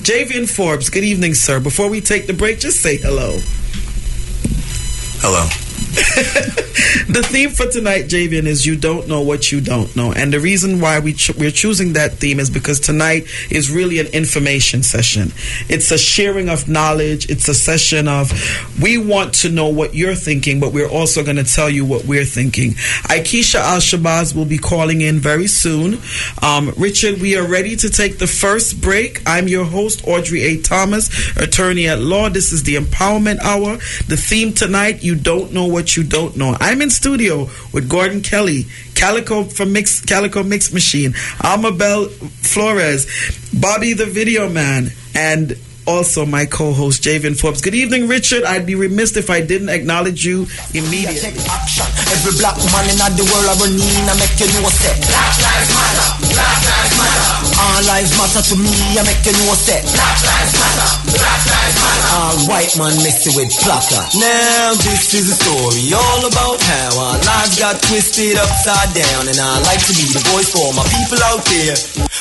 Javien Forbes, good evening, sir. Before we take the break, just say hello. Hello. The theme for tonight, Javien, is You Don't Know What You Don't Know. And the reason why we're choosing that theme is because tonight is really an information session. It's a sharing of knowledge. It's a session of, we want to know what you're thinking, but we're also going to tell you what we're thinking. Aikisha Al-Shabazz will be calling in very soon. Richard, we are ready to take the first break. I'm your host, Audrey A. Thomas, attorney at law. This is the Empowerment Hour. The theme tonight, You Don't Know What You Don't Know. I'm in studio with Gordon Kelly, Calico Mix Machine, Amabel Flores, Bobby the Video Man, and also my co-host Javien Forbes. Good evening, Richard. I'd be remiss if I didn't acknowledge you immediately. Every black man in the world I run in, I make you know say Black lives matter, Black lives matter. All lives matter to me, I make you know say Black lives matter, Black lives matter. All white man mixed with plaka. Now this is a story all about how our lives got twisted upside down, and I like to be the voice for my people out there,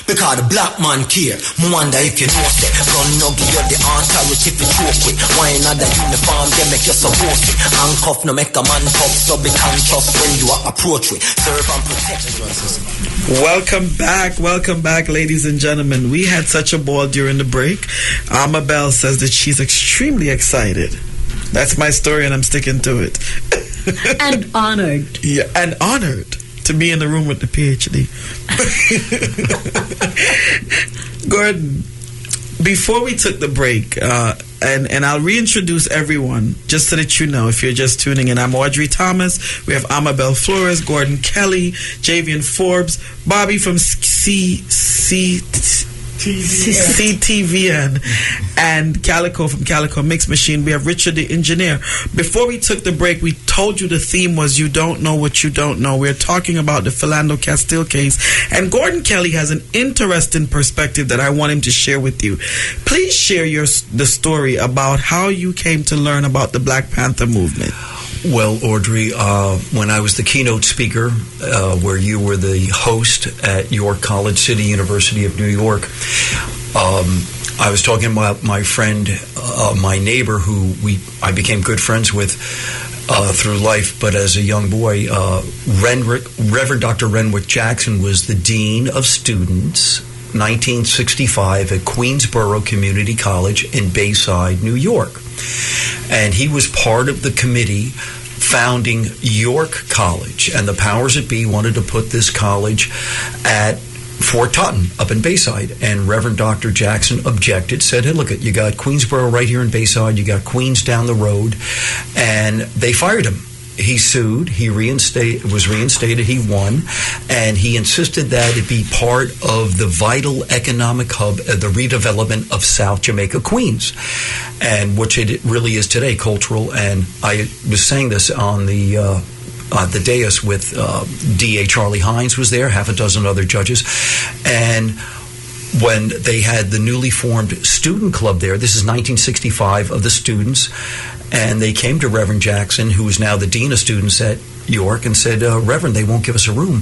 because the black man care. Me wonder if you know say gun no give you the authority to choke with. Why not the uniform they make you so bossy? Handcuff no make a man tough, so be conscious when you are approach with. Serve and protect. Welcome back, ladies and gentlemen. We had such a ball during the break. Amabel says that she's extremely excited. That's my story, and I'm sticking to it. And honored. Yeah, and honored to be in the room with the PhD. Gordon, before we took the break, and I'll reintroduce everyone just so that you know if you're just tuning in. I'm Audrey Thomas. We have Amabel Flores, Gordon Kelly, Javien Forbes, Bobby from CTVN, and Calico from Calico Mix Machine. We have Richard the engineer. Before we took the break, we told you the theme was You Don't Know What You Don't Know. We're talking about the Philando Castile case, and Gordon Kelly has an interesting perspective that I want him to share with you. Please share the story about how you came to learn about the Black Panther movement. Well, Audrey, when I was the keynote speaker, where you were the host at York College, City University of New York, I was talking about my friend, my neighbor, who I became good friends with through life, but as a young boy, Reverend Dr. Renwick Jackson was the Dean of Students, 1965, at Queensborough Community College in Bayside, New York. And he was part of the committee founding York College, and the powers that be wanted to put this college at Fort Totten up in Bayside, and Reverend Dr. Jackson objected, said, hey, look, you got Queensborough right here in Bayside, you got Queens down the road, and they fired him. He sued, was reinstated, he won, and he insisted that it be part of the vital economic hub, the redevelopment of South Jamaica, Queens, and which it really is today, cultural. And I was saying this on the dais with DA Charlie Hines was there, half a dozen other judges, and when they had the newly formed student club there, this is 1965, of the students, and they came to Reverend Jackson, who is now the Dean of Students at York, and said, Reverend, they won't give us a room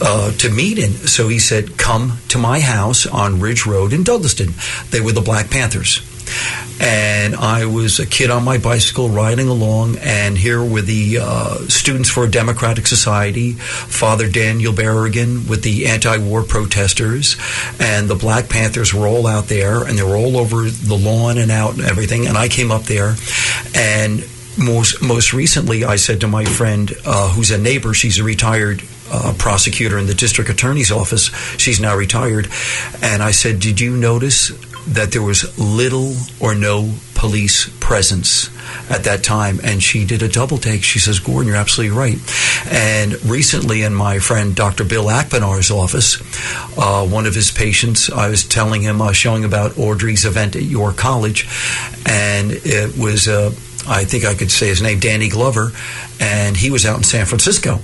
to meet in. So he said, come to my house on Ridge Road in Douglaston. They were the Black Panthers. And I was a kid on my bicycle riding along, and here were the Students for a Democratic Society, Father Daniel Berrigan with the anti-war protesters, and the Black Panthers were all out there, and they were all over the lawn and out and everything. And I came up there, and most recently I said to my friend, who's a neighbor, she's a retired prosecutor in the district attorney's office, she's now retired, and I said, did you notice that there was little or no police presence at that time? And she did a double take. She says, Gordon, you're absolutely right. And recently in my friend Dr. Bill Akbanar's office, one of his patients, I was telling him, showing about Audrey's event at York College, and it was, I think I could say his name, Danny Glover, and he was out in San Francisco.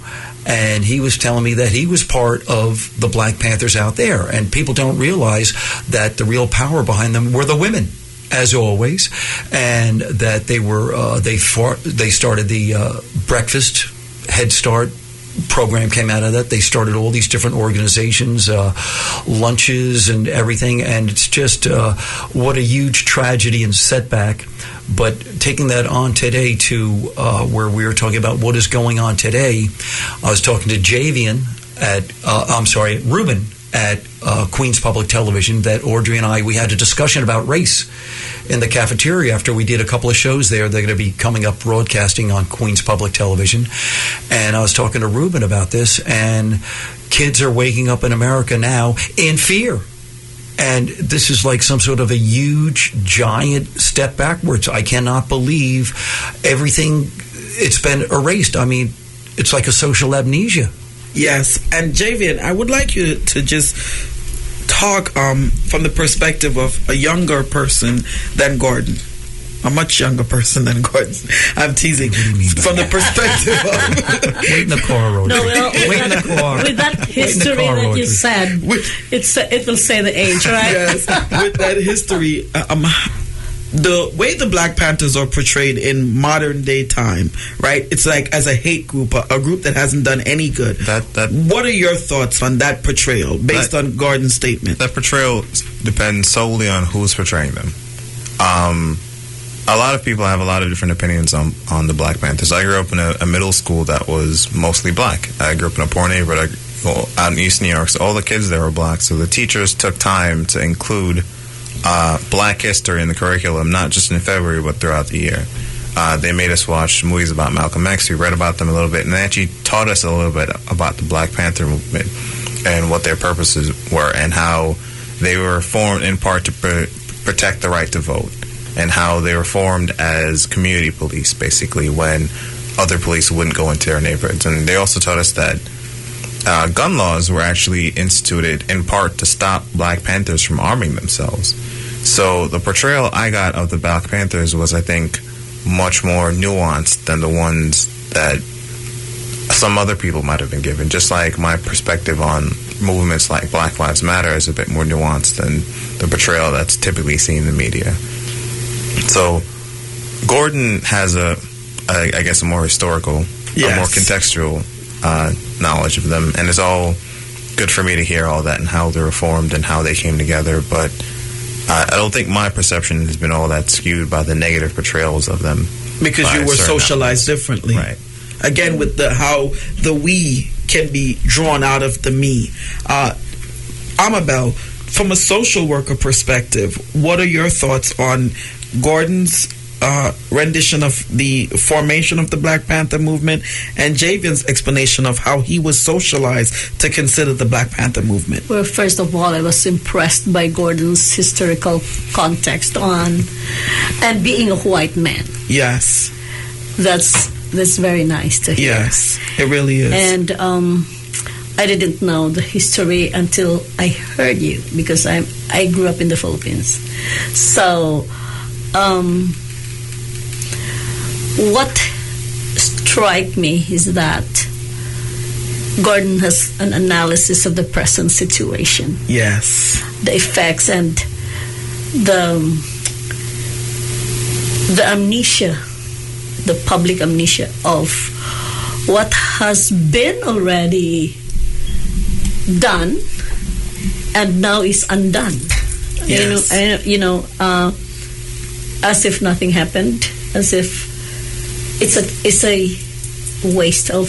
And he was telling me that he was part of the Black Panthers out there. And people don't realize that the real power behind them were the women, as always, and that they were they started the breakfast Head Start program came out of that. They started all these different organizations, lunches and everything, and it's just what a huge tragedy and setback. But taking that on today to where we were talking about what is going on today, I was talking to Javien Ruben at Queens Public Television, that Audrey and I, we had a discussion about race in the cafeteria after we did a couple of shows there. They're going to be coming up broadcasting on Queens Public Television. And I was talking to Ruben about this, and kids are waking up in America now in fear. And this is like some sort of a huge, giant step backwards. I cannot believe everything, it's been erased. I mean, it's like a social amnesia. Yes, and Javien, I would like you to just talk from the perspective of a younger person than Gordon. A much younger person than Gordon. I'm teasing. From the perspective of... Wait in the car, Roger. No, wait in the car. With that history that you said, it will say the age, right? Yes, with that history... the way the Black Panthers are portrayed in modern day time, right? It's like as a hate group, a group that hasn't done any good. What are your thoughts on that portrayal based on Gordon's statement? That portrayal depends solely on who's portraying them. A lot of people have a lot of different opinions on the Black Panthers. I grew up in a middle school that was mostly black. I grew up in a poor neighborhood out in East New York, so all the kids there were black. So the teachers took time to include black history in the curriculum, not just in February, but throughout the year. They made us watch movies about Malcolm X. We read about them a little bit, and they actually taught us a little bit about the Black Panther movement and what their purposes were, and how they were formed in part to protect the right to vote, and how they were formed as community police, basically, when other police wouldn't go into their neighborhoods. And they also taught us that gun laws were actually instituted in part to stop Black Panthers from arming themselves. So the portrayal I got of the Black Panthers was, I think, much more nuanced than the ones that some other people might have been given. Just like my perspective on movements like Black Lives Matter is a bit more nuanced than the portrayal that's typically seen in the media. So Gordon has I guess a more historical, a more contextual knowledge of them, and it's all good for me to hear all that and how they were formed and how they came together. But I don't think my perception has been all that skewed by the negative portrayals of them, because you were socialized differently, right? Again, with how the we can be drawn out of the me. Amabel, from a social worker perspective, what are your thoughts on Gordon's rendition of the formation of the Black Panther movement and Javien's explanation of how he was socialized to consider the Black Panther movement? Well, first of all, I was impressed by Gordon's historical context on and being a white man. Yes. That's very nice to hear. Yes, it really is. And I didn't know the history until I heard you, because I grew up in the Philippines. So what struck me is that Gordon has an analysis of the present situation. Yes. The effects and the amnesia, the public amnesia of what has been already done and now is undone. Yes. As if nothing happened, as if it's a waste of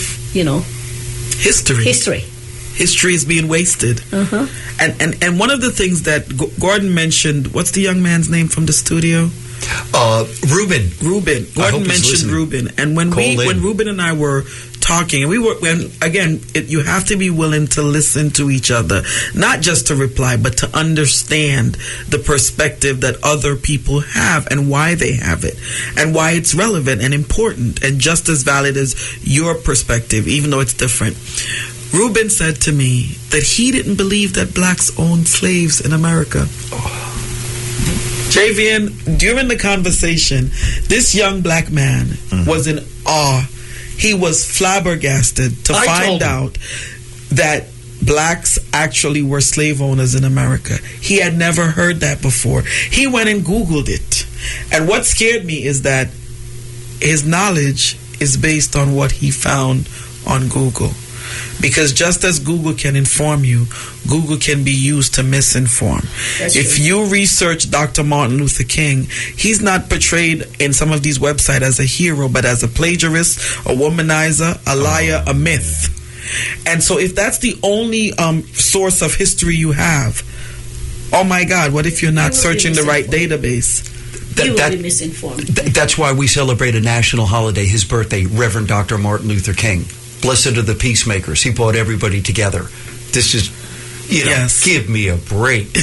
history. History is being wasted. And one of the things that Gordon mentioned, what's the young man's name from the studio? Ruben. Gordon mentioned Ruben, and when Ruben and I were talking, and you have to be willing to listen to each other, not just to reply, but to understand the perspective that other people have and why they have it, and why it's relevant and important and just as valid as your perspective, even though it's different. Ruben said to me that he didn't believe that blacks owned slaves in America. Javien, during the conversation, this young black man was in awe. He was flabbergasted to find out that blacks actually were slave owners in America. He had never heard that before. He went and Googled it. And what scared me is that his knowledge is based on what he found on Google. Because just as Google can inform you, Google can be used to misinform. If you research Dr. Martin Luther King, he's not portrayed in some of these websites as a hero, but as a plagiarist, a womanizer, a liar, a myth. And so if that's the only source of history you have, oh my God, what if you're not searching the right database? You will be misinformed. That's why we celebrate a national holiday, his birthday, Reverend Dr. Martin Luther King. Blessed are the peacemakers. He brought everybody together. This is, give me a break.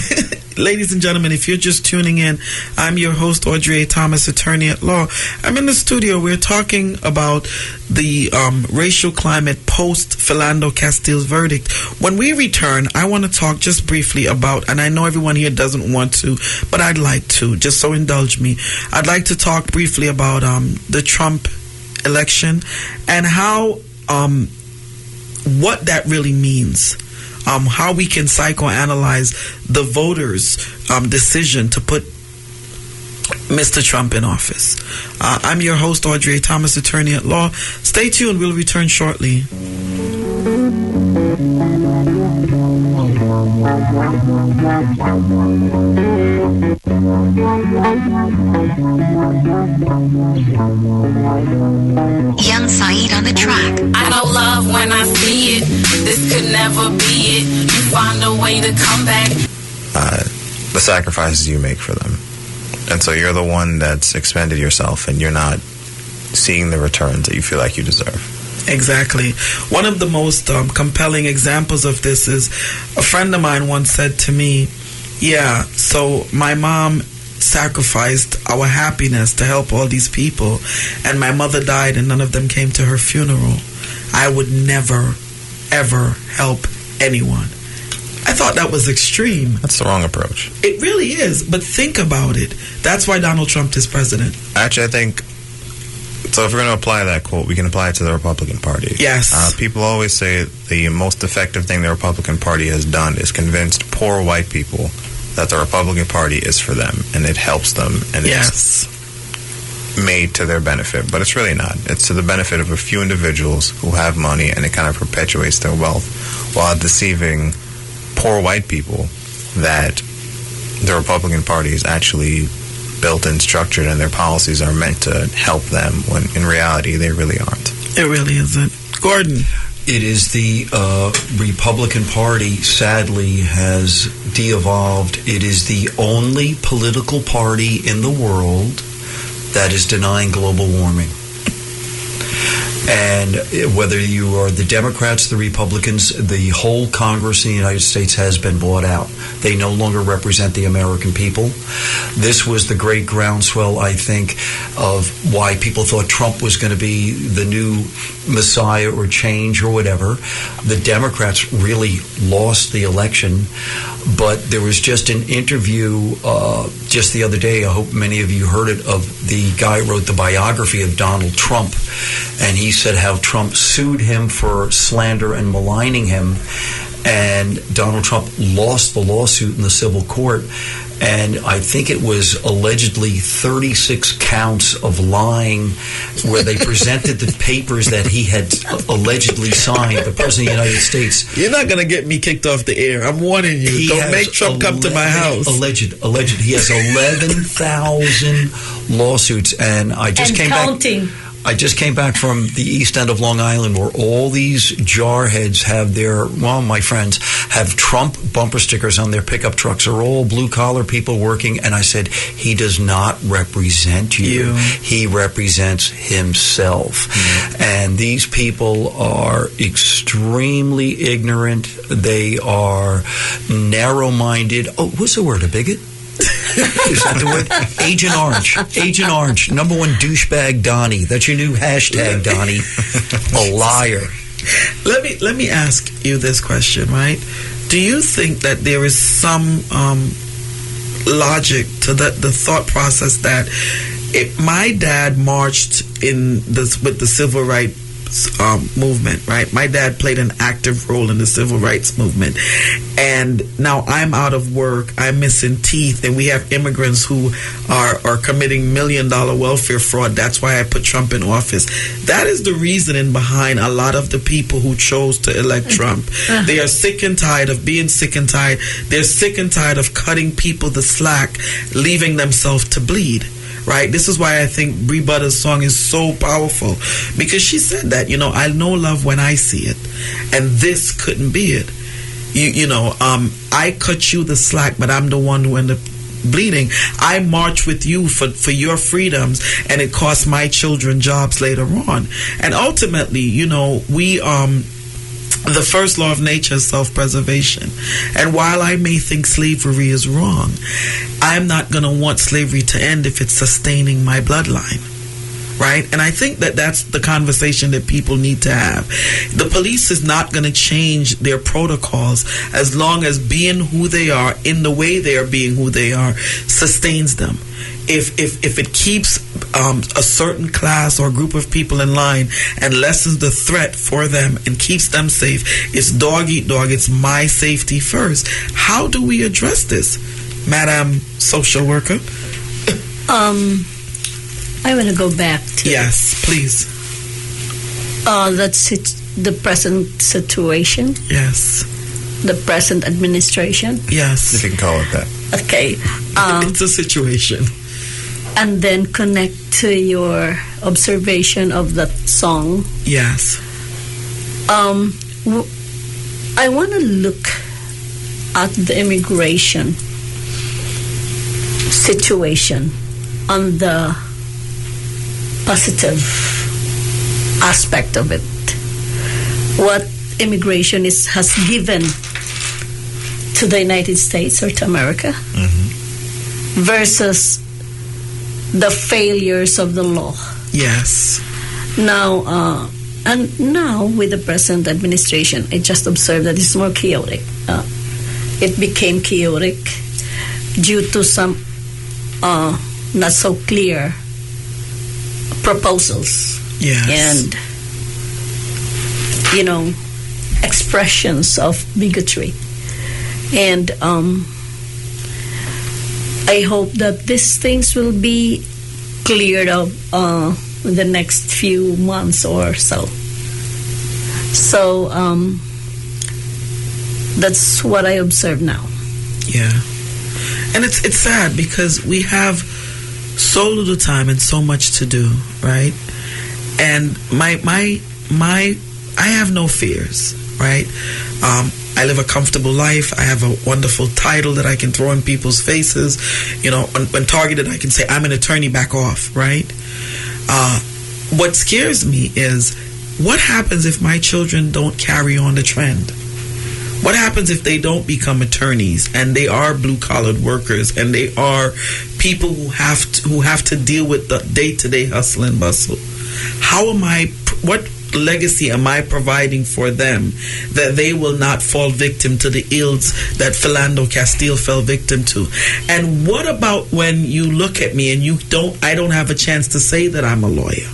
Ladies and gentlemen, if you're just tuning in, I'm your host, Audrey Thomas, attorney at law. I'm in the studio. We're talking about the racial climate post Philando Castile's verdict. When we return, I want to talk just briefly about, and I know everyone here doesn't want to, but I'd like to, just so indulge me. I'd like to talk briefly about the Trump election and how what that really means. How we can psychoanalyze the voters' decision to put Mr. Trump in office. I'm your host, Audrey Thomas, attorney at law. Stay tuned. We'll return shortly. Young Saeed on the track. I know love when I see it. This could never be it. You find a way to come back. The sacrifices you make for them. And so you're the one that's expended yourself and you're not seeing the returns that you feel like you deserve. Exactly. One of the most compelling examples of this is a friend of mine once said to me, yeah, so my mom sacrificed our happiness to help all these people, and my mother died and none of them came to her funeral. I would never, ever help anyone. I thought that was extreme. That's the wrong approach. It really is, but think about it. That's why Donald Trump is president. Actually, I think, so if we're going to apply that quote, we can apply it to the Republican Party. Yes. People always say the most effective thing the Republican Party has done is convinced poor white people that the Republican Party is for them, and it helps them, and it's made to their benefit. But it's really not. It's to the benefit of a few individuals who have money, and it kind of perpetuates their wealth while deceiving poor white people that the Republican Party is actually built and structured and their policies are meant to help them, when in reality they really aren't. It really isn't. Gordon. It is the Republican Party, sadly, has de-evolved. It is the only political party in the world that is denying global warming. And whether you are the Democrats, the Republicans, the whole Congress in the United States has been bought out. They no longer represent the American people. This was the great groundswell, I think, of why people thought Trump was going to be the new Messiah or change or whatever. The Democrats really lost the election. But there was just an interview just the other day, I hope many of you heard it, of the guy who wrote the biography of Donald Trump. And he said how Trump sued him for slander and maligning him. And Donald Trump lost the lawsuit in the civil court. And I think it was allegedly 36 counts of lying, where they presented the papers that he had allegedly signed, the President of the United States. You're not going to get me kicked off the air. I'm warning you. Don't make Trump come to my house. Alleged. He has 11,000 lawsuits. And I just came counting. I just came back from the East End of Long Island, where all these jarheads have my friends have Trump bumper stickers on their pickup trucks. They're all blue-collar people working. And I said, he does not represent you. He represents himself. Mm-hmm. And these people are extremely ignorant. They are narrow-minded. Oh, what's the word, a bigot? Is that the word? Agent Orange. Agent Orange. Number one douchebag Donnie. That's your new hashtag, Donnie. A liar. Let me ask you this question, right? Do you think that there is some logic to the thought process that if my dad marched with the civil rights movement, right? My dad played an active role in the civil rights movement. And now I'm out of work, I'm missing teeth, and we have immigrants who are committing $1 million welfare fraud. That's why I put Trump in office. That is the reasoning behind a lot of the people who chose to elect Trump. They are sick and tired of being sick and tired. They're sick and tired of cutting people the slack, leaving themselves to bleed. Right? This is why I think Brie Butter's song is so powerful, because she said that, I know love when I see it, and this couldn't be it. I cut you the slack, but I'm the one who ended up bleeding. I march with you for your freedoms, and it cost my children jobs later on. And ultimately, we the first law of nature is self-preservation. And while I may think slavery is wrong, I'm not going to want slavery to end if it's sustaining my bloodline. Right? And I think that that's the conversation that people need to have. The police is not going to change their protocols as long as being who they are, in the way they are being who they are, sustains them. If it keeps a certain class or group of people in line and lessens the threat for them and keeps them safe, it's dog eat dog. It's my safety first. How do we address this, Madam Social Worker? I want to go back to... Yes, please. That's the present situation. Yes. The present administration. Yes. If you can call it that. Okay. It's a situation. And then connect to your observation of that song. Yes. I want to look at the immigration situation on the positive aspect of it. What immigration has given to the United States or to America versus the failures of the law. Yes. Now, with the present administration, I just observed that it's more chaotic. It became chaotic due to some not so clear proposals. Yes. And, expressions of bigotry. And I hope that these things will be cleared up in the next few months or so. So that's what I observe now. Yeah. And it's sad because we have so little time and so much to do, right? And I have no fears, right? I live a comfortable life. I have a wonderful title that I can throw in people's faces. When targeted, I can say, I'm an attorney, back off, right? What scares me is, what happens if my children don't carry on the trend? What happens if they don't become attorneys and they are blue-collared workers and they are people who have to deal with the day-to-day hustle and bustle? What legacy am I providing for them that they will not fall victim to the ills that Philando Castile fell victim to? And what about when you look at me and I don't have a chance to say that I'm a lawyer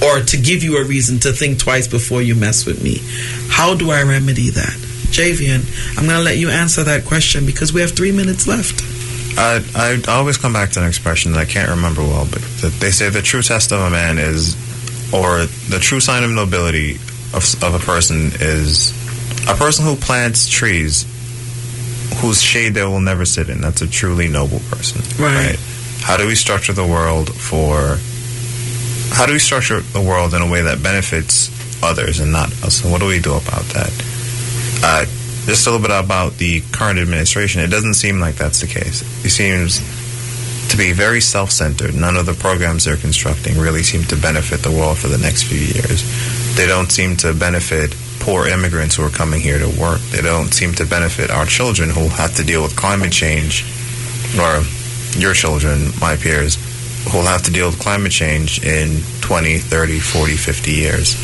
or to give you a reason to think twice before you mess with me? How do I remedy that? Javien, I'm going to let you answer that question because we have 3 minutes left. I always come back to an expression that I can't remember well, but they say the true test of a man is, or the true sign of nobility of a person is a person who plants trees whose shade they will never sit in. That's a truly noble person. Right? How do we structure the world in a way that benefits others and not us? And what do we do about that? Just a little bit about the current administration. It doesn't seem like that's the case. It seems to be very self-centered. None of the programs they're constructing really seem to benefit the world for the next few years. They don't seem to benefit poor immigrants who are coming here to work. They don't seem to benefit our children who have to deal with climate change, or your children, my peers, who will have to deal with climate change in 20, 30, 40, 50 years.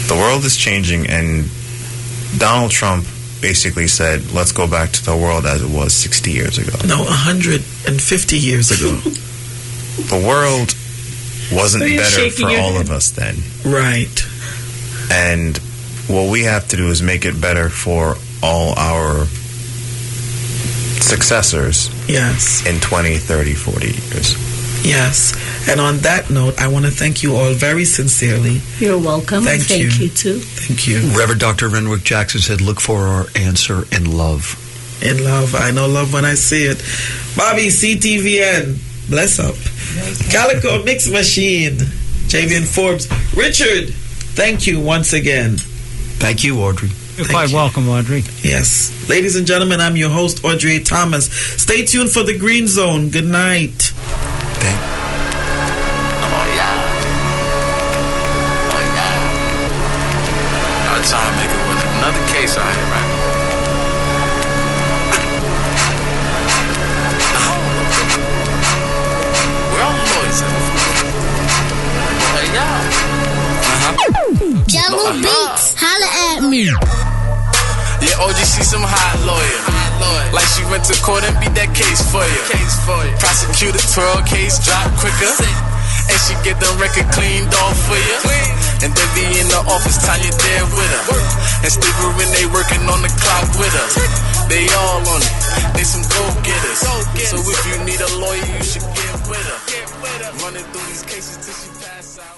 The world is changing, and Donald Trump basically said, let's go back to the world as it was 60 years ago. No, 150 years ago. The world wasn't better for all of us then. Right. And what we have to do is make it better for all our successors Yes. in 20, 30, 40 years. Yes. And on that note, I want to thank you all very sincerely. You're welcome. Thank Thank you. you too. Thank you. Reverend Dr. Renwick Jackson said, look for our answer in love. In love. I know love when I see it. Bobby, CTVN. Bless up. Calico Mix Machine. Javien Forbes. Richard, thank you once again. Thank you, Audrey. You're quite welcome, Audrey. Yes. Ladies and gentlemen, I'm your host, Audrey Thomas. Stay tuned for the Green Zone. Good night. Trying to make it with another case out here, right? Where all the lawyers at? Hey, y'all. Jello Beats, holla at me. Yeah, OG, see some hot lawyer. Like she went to court and beat that case for you. Prosecutor 12 case drop quicker. And she get the record cleaned off for you. And they be in the office time you there with her. And Steve when they working on the clock with her. They all on it. They some go-getters. So if you need a lawyer, you should get with her. Running through these cases till she pass out.